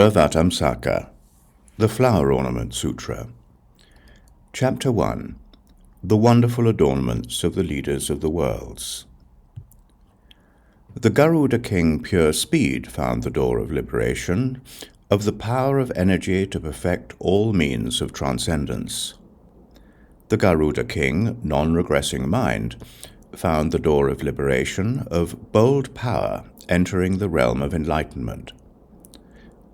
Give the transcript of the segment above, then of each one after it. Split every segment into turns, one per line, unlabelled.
Buddhāvataṃsaka, the Flower Ornament Sutra. Chapter 1. The Wonderful Adornments of the Leaders of the Worlds. The Garuda king Pure Speed found the door of liberation, of the power of energy to perfect all means of transcendence. The Garuda king, non-regressing mind, found the door of liberation, of bold power entering the realm of enlightenment.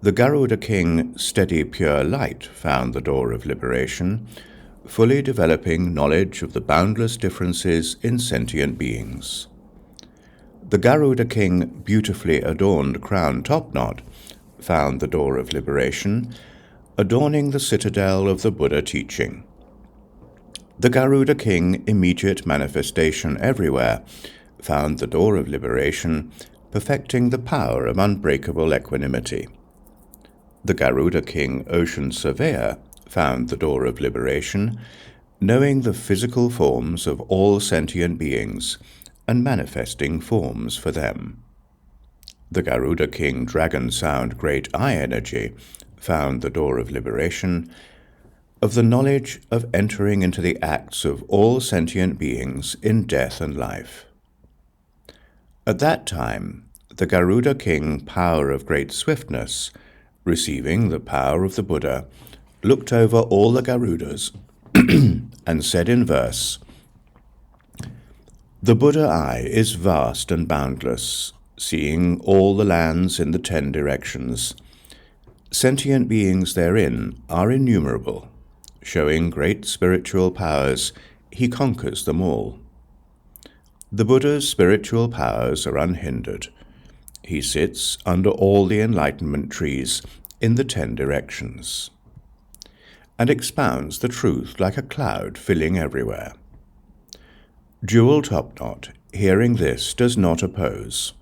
The Garuda king, steady pure light, found the door of liberation, fully developing knowledge of the boundless differences in sentient beings. The Garuda king, beautifully adorned crown topknot, found the door of liberation, adorning the citadel of the Buddha teaching. The Garuda king, immediate manifestation everywhere, found the door of liberation, perfecting the power of unbreakable equanimity. The Garuda king, ocean surveyor, found the door of liberation, knowing the physical forms of all sentient beings and manifesting forms for them. The Garuda king, dragon sound great eye energy, found the door of liberation, of the knowledge of entering into the acts of all sentient beings in death and life. At that time, the Garuda king, power of great swiftness, receiving the power of the Buddha, looked over all the Garudas and said in verse, "The Buddha eye is vast and boundless, seeing all the lands in the 10 directions. Sentient beings therein are innumerable. Showing great spiritual powers, he conquers them all. The Buddha's spiritual powers are unhindered. He sits under all the enlightenment trees in the 10 directions, and expounds the truth like a cloud filling everywhere. Jewel Topknot, hearing this, does not oppose.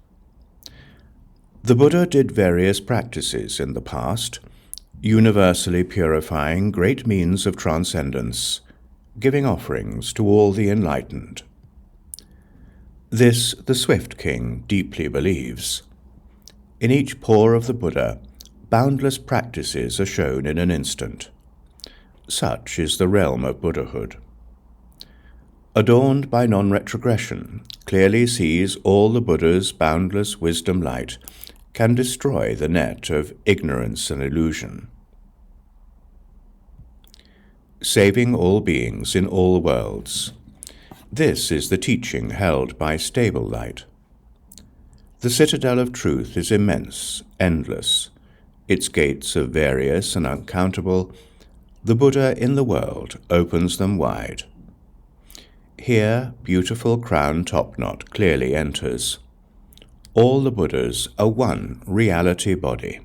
The Buddha did various practices in the past, universally purifying great means of transcendence, giving offerings to all the enlightened. This the Swift King deeply believes. In each pore of the Buddha, boundless practices are shown in an instant. Such is the realm of Buddhahood. Adorned by non-retrogression, clearly sees all the Buddha's boundless wisdom light, can destroy the net of ignorance and illusion. Saving all beings in all worlds. This is the teaching held by stable light. The citadel of truth is immense, endless. Its gates are various and uncountable. The Buddha in the world opens them wide. Here, beautiful crown topknot clearly enters. All the Buddhas are one reality body.